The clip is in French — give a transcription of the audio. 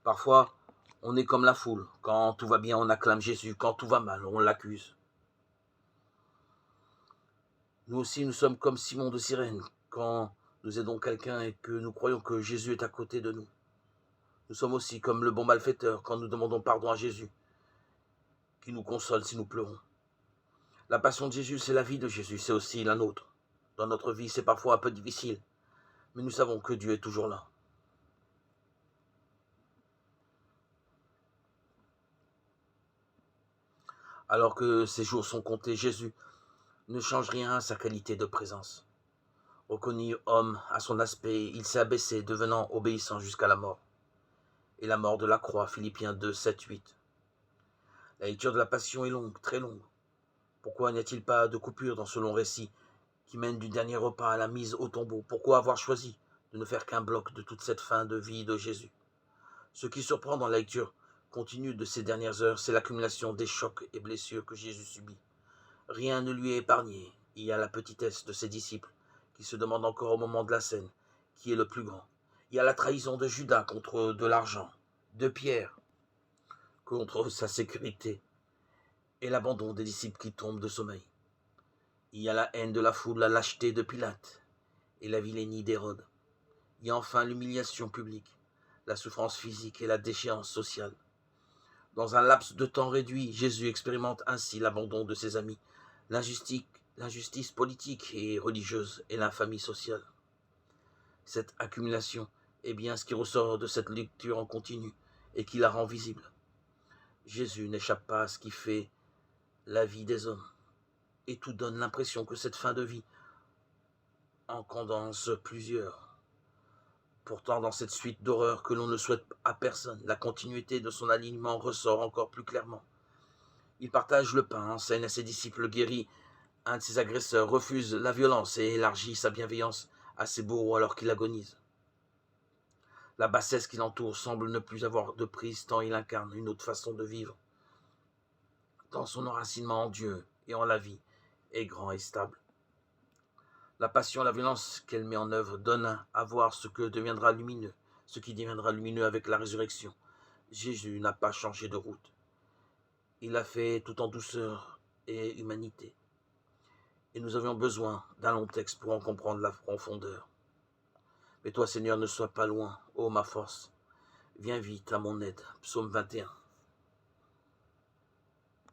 Parfois, on est comme la foule. Quand tout va bien, on acclame Jésus. Quand tout va mal, on l'accuse. Nous aussi, nous sommes comme Simon de Cyrène. Quand nous aidons quelqu'un et que nous croyons que Jésus est à côté de nous. Nous sommes aussi comme le bon malfaiteur quand nous demandons pardon à Jésus, qui nous console si nous pleurons. La passion de Jésus, c'est la vie de Jésus, c'est aussi la nôtre. Dans notre vie, c'est parfois un peu difficile, mais nous savons que Dieu est toujours là. Alors que ses jours sont comptés, Jésus ne change rien à sa qualité de présence. Reconnu homme à son aspect, il s'est abaissé, devenant obéissant jusqu'à la mort. Et la mort de la croix, Philippiens 2, 7, 8. La lecture de la Passion est longue, très longue. Pourquoi n'y a-t-il pas de coupure dans ce long récit qui mène du dernier repas à la mise au tombeau? Pourquoi avoir choisi de ne faire qu'un bloc de toute cette fin de vie de Jésus? Ce qui surprend dans la lecture continue de ces dernières heures, c'est l'accumulation des chocs et blessures que Jésus subit. Rien ne lui est épargné. Il y a la petitesse de ses disciples qui se demandent encore au moment de la scène qui est le plus grand. Il y a la trahison de Judas contre de l'argent, de Pierre contre sa sécurité, et l'abandon des disciples qui tombent de sommeil. Il y a la haine de la foule, la lâcheté de Pilate et la vilainie d'Hérode. Il y a enfin l'humiliation publique, la souffrance physique et la déchéance sociale. Dans un laps de temps réduit, Jésus expérimente ainsi l'abandon de ses amis, l'injustice politique et religieuse et l'infamie sociale. Cette accumulation est bien ce qui ressort de cette lecture en continu et qui la rend visible. Jésus n'échappe pas à ce qui fait la vie des hommes, et tout donne l'impression que cette fin de vie en condense plusieurs. Pourtant, dans cette suite d'horreurs que l'on ne souhaite à personne, la continuité de son alignement ressort encore plus clairement. Il partage le pain, enseigne à ses disciples, guérit un de ses agresseurs, refuse la violence et élargit sa bienveillance à ses bourreaux alors qu'il agonise. La bassesse qui l'entoure semble ne plus avoir de prise tant il incarne une autre façon de vivre. Tant son enracinement en Dieu et en la vie est grand et stable. La passion, la violence qu'elle met en œuvre donne à voir ce qui deviendra lumineux avec la résurrection. Jésus n'a pas changé de route. Il l'a fait tout en douceur et humanité. Et nous avions besoin d'un long texte pour en comprendre la profondeur. Mais toi, Seigneur, ne sois pas loin, ô ma force. Viens vite à mon aide. Psaume 21.